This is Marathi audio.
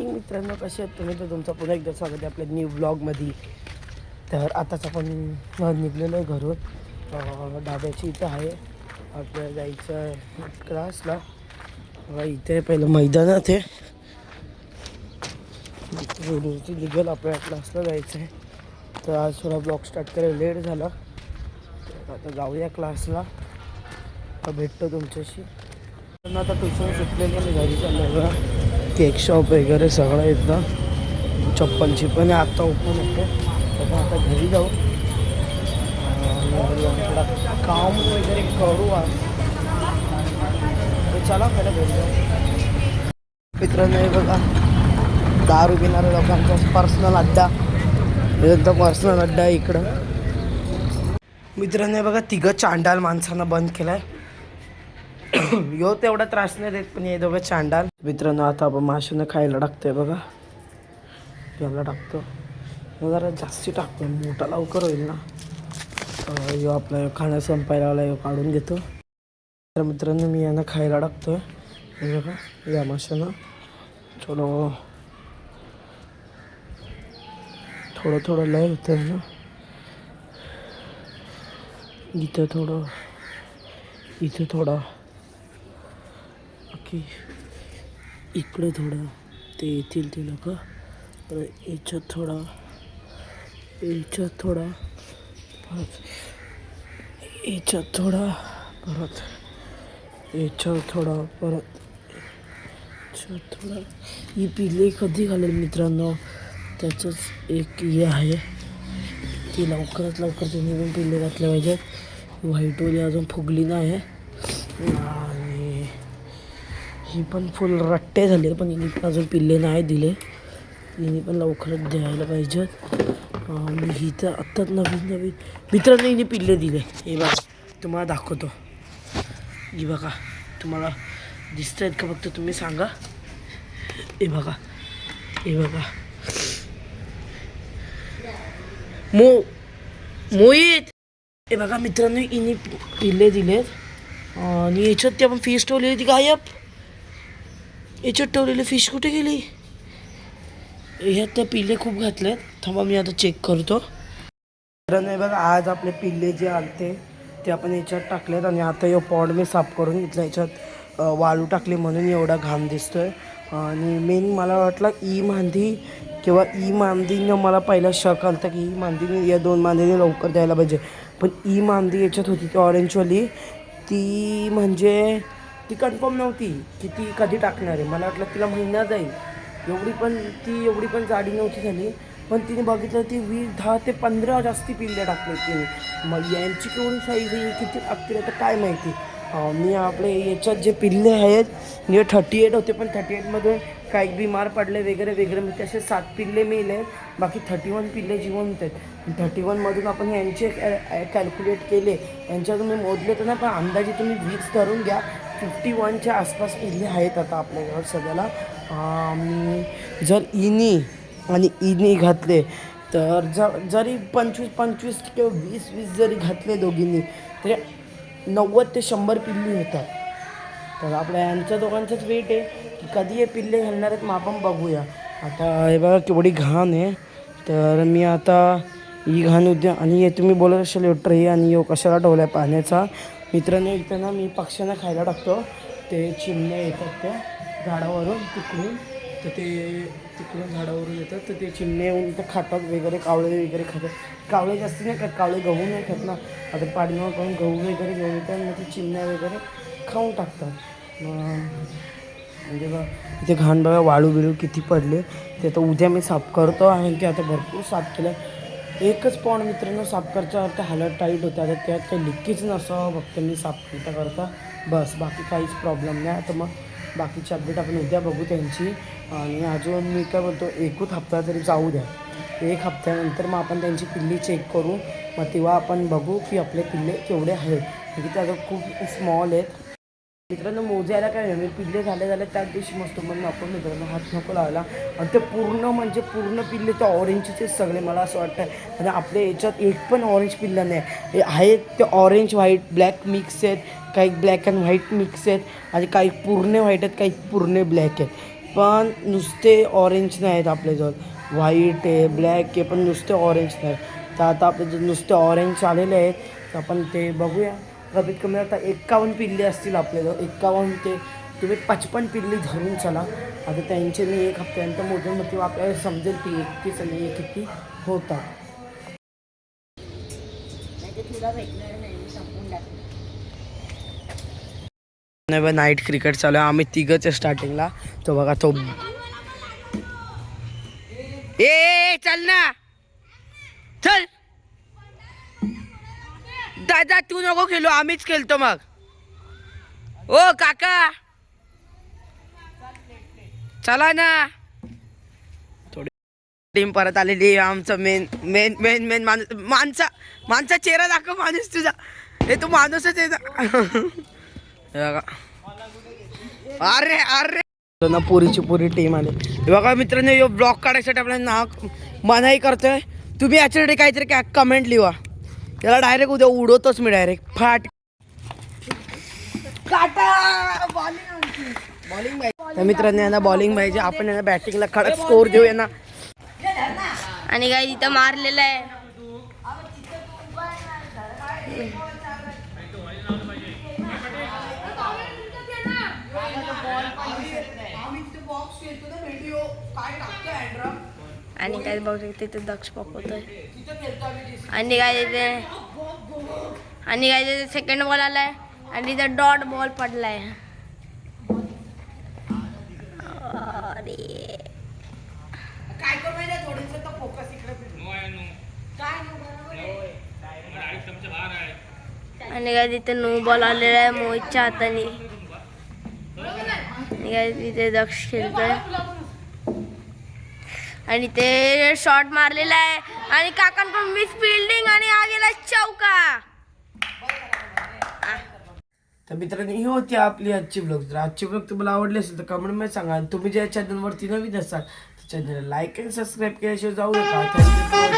मॉर्निंग मित्रांनो, कसे आहेत तुम्ही? तर तुमचं पुन्हा एकदा स्वागत आहे आपल्या न्यू ब्लॉगमध्ये. तर आताच आपण निघलेलो आहे घरून. डाब्याची इथं आहे, आपल्याला जायचं आहे क्लासला. इथे पहिलं मैदानात आहे, निघेल आपल्याला क्लासला जायचं आहे. तर आज थोडा ब्लॉग स्टार्ट करायला लेट झाला, तर आता जाऊया क्लासला. भेटतो तुमच्याशी. पण आता ट्युशन सुटलेली मी घरी चाललो. केक शॉप वगैरे सगळं येतं, चप्पलची पण आता ओपन होते. तर आता घरी जाऊ, थोडा काम वगैरे करू. चला पहिला घरी जाऊ. मित्रांनो हे बघा, दारू पिणाऱ्या लोकांचा पर्सनल अड्डा, एकदम पर्सनल अड्डा आहे इकडं. मित्रांनो हे बघा, तिघं चांडाल माणसांना बंद केलाय. यो तेवढा त्रास नाही देत, पण हे दोघं चांडाल. मित्रांनो आता आपण माशांना खायला टाकतोय बघा, याला टाकतो जरा जास्ती टाकतो, मोठा लवकर होईल ना. यो आपला खाणं संपायला आला, यो काढून घेतो. तर मित्रांनो मी यांना खायला टाकतोय हे बघा, या माशांना थोडं थोडं थोडं लय होतं ना. इथं थोडं, इथं थोडं, ओके, इकडे थोडं, ते येतील ते लोक. परत याच्यात थोडा, याच्यात थोडा, परत याच्यात थोडा, परत याच्यात थोडा, परत याच्यात थोडा. ही पिल्ले कधी घालेल मित्रांनो, त्याचंच एक हे आहे की लवकरात लवकर तुम्ही पण पिल्ले घातले पाहिजेत. व्हाईटवाली अजून फुगली नाही आणि ही पण फुल रट्टे झाले, पण हिने पण अजून पिल्ले नाही दिले. हिने पण लवकरच द्यायला पाहिजेत. ही तर आत्ताच नवीन मित्रांनो हिने पिल्ले दिले. हे बघा तुम्हाला दाखवतो, ही बघा, तुम्हाला दिसत आहेत का फक्त तुम्ही सांगा. हे बघा, हे बघा, मोहित, हे बघा मित्रांनो हिने पिल्ले दिलेत. आणि याच्यात ते आपण फिश ठेवली होती गायब, याच्यात ठेवलेली फिश कुठे गेली? ह्यात त्या पिल्ले खूप घातलेत, थांबा मी आता चेक करतो. नाही बघा, आज आपले पिल्ले जे आलते ते आपण याच्यात टाकलेत. आणि आता हे पॉड मी साफ करून घेतलं, याच्यात वाळू टाकली म्हणून एवढा घाम दिसतोय. आणि मेन मला वाटलं ई मांदी किंवा ई मांदीनं मला पहिला शक आलं की ई मांदीने या दोन मांदीने लवकर द्यायला पाहिजे. पण ई मांदी याच्यात होती ती ऑरेंजवाली, ती म्हणजे ती कन्फर्म नव्हती की ती कधी टाकणार आहे. मला वाटलं तिला महिना जाईल, एवढी पण जाडी नव्हती झाली. पण तिने बघितलं ती 10 ते 15 जास्ती पिल्ले टाकले तिने. मग यांची केवढी साईज आहे, किती टाकतील आता काय माहिती. मी आपले याच्यात जे पिल्ले आहेत हे 38 होते, पण 38मधून काही बिमार पडले वगैरे वगैरे, मग तसे 7 पिल्ले मेले, बाकी 31 पिल्ले जिवंत आहेत. 31मधून आपण यांचे कॅल्क्युलेट केले, यांच्यातून मी मोजले तर नाही, पण अंदाजे तुम्ही 20 धरून घ्या. 51च्या आसपास पिल्ले आहेत आता आपल्याकडे सध्याला. जर इनी घातले तर जरी 25 किंवा 20 जरी घातले दोघींनी, तरी 90 ते 100 पिल्ली होतात. तर आपल्या यांच्या दोघांचंच वेट आहे की कधी हे पिल्ले घालणार आहेत, मग आपण बघूया. आता हे बघा केवढी घाण आहे. तर मी आता ही घाण उद्या, आणि हे तुम्ही बोलत असाल ट्रे आणि यो कशाला ठेवला आहे पाण्याचा. मित्रांनो इथं ना मी पक्ष्यांना खायला टाकतो, ते चिमण्या येतात त्या झाडावरून तिकडून, तर ते तिकडून झाडावरून येतात, तर ते चिमणे येऊन इथं खातात वगैरे, कावळे वगैरे खातात. कावळे जास्त नाही खात, कावळे गहू नाही खात ना. आता पाडीमाग करून गहू वगैरे घेऊन येतात, मग ते चिमण्या वगैरे खाऊन टाकतात. म्हणजे बघा इथे घाण बघा, वाळू बिळू किती पडले. ते आता उद्या मी साफ करतो, आणि की आता भरपूर साफ केलं. एकच पॉन्ड मित्रांनो साफ करायचा अर्थ हालत टाईट होता, आता त्यात काही लिकेज नसावं फक्त मी साफ करता बस, बाकी काहीच प्रॉब्लेम नाही. आता मग बाकीची अपडेट आपण उद्या बघू त्यांची. आणि अजून मी काय बोलतो, एकूच हप्ता तरी जाऊ द्या, 1 हप्त्यानंतर मग आपण त्यांची पिल्ली चेक करू. मग तेव्हा आपण बघू की आपले पिल्ले केवढे आहेत, म्हणजे ते आता खूप स्मॉल आहेत. मित्रांनो मोजायला काय नाही, पिल्ले झाले त्याच दिवशी मस्त म्हणून आपण मित्रांनो हात नको लावला. आणि ते पूर्ण पिल्ले ते ऑरेंजचे सगळे मला असं वाटतं. आणि आपल्या याच्यात एक पण ऑरेंज पिल्ला नाही आहेत, ते ऑरेंज व्हाईट ब्लॅक मिक्स आहेत, काही ब्लॅक अँड व्हाईट मिक्स आहेत, आणि काही पूर्ण व्हाईट आहेत, काही पूर्ण ब्लॅक आहेत. पण नुसते ऑरेंज नाही आहेत आपल्याजवळ, व्हाईट आहे, ब्लॅक आहे, पण नुसते ऑरेंज नाही. तर आता आपल्याजवळ नुसते ऑरेंज आलेले आहेत, तर आपण ते बघूया. कमीत कमी आता 51 पिल्ले असतील आपल्याजवळ. 51 ते तुम्ही 55 पिल्ली धरून चला. आता त्यांचे मी एक हप्त्यानंतर मोजून मग तेव्हा आपल्याला समजेल की 31 आणि हे किती होतात. नाही, नाईट क्रिकेट चालू आहे. आम्ही तिघंच आहे स्टार्टिंगला. तो बघा तो ए चल ना, चल दादा, तू नको खेळू, आम्हीच खेळतो मग. ओ काका चला ना. थोडी टीम परत आलेली. आमचं मेन मेन मेन मेन माणसा चेहरा दाखव माणूस तुझा. हे तू माणूसच आहे ना. अरे अरे ना, पुरीची पुरी टीम आली. हे बघा मित्रांनो, यो ब्लॉग काढायसाठी आपल्याला नाक मनाई करतोय. तुम्ही याच्यासाठी काहीतरी काय कमेंट लिहा. त्याला डायरेक्ट उद्या उडवतोच मी, डायरेक्ट फाट काटा. बॉलिंग पाहिजे तर मित्रांनो, यांना बॉलिंग पाहिजे. आपण यांना बॅटिंगला कडक स्कोर देऊ यांना. आणि काय तिथं मारलेलं आहे. आणि काय बघू शकते तिथे दक्ष पकवतोय. आणि काय तिथे सेकंड बॉल आलाय आणि तिथे डॉट बॉल पडलाय. आणि काय तिथे नो बॉल आलेला आहे मोहितच्या हाताने. आणि काय तिथे दक्ष खेळतोय आणि ते शॉट मारलेला आहे आणि काकांकडून मिस फिल्डिंग आणि हा गेला चौका. तर मित्रांनो, ही होती आपली आजची ब्लॉग. जर आजची ब्लॉग तुम्हाला आवडली असेल तर कमेंटमध्ये सांगा. तुम्ही ज्या चॅनलवरती नवीन असाल तर चॅनलला लाईक आणि सबस्क्राईब केल्याशिवाय जाऊ नका. थँक्यू.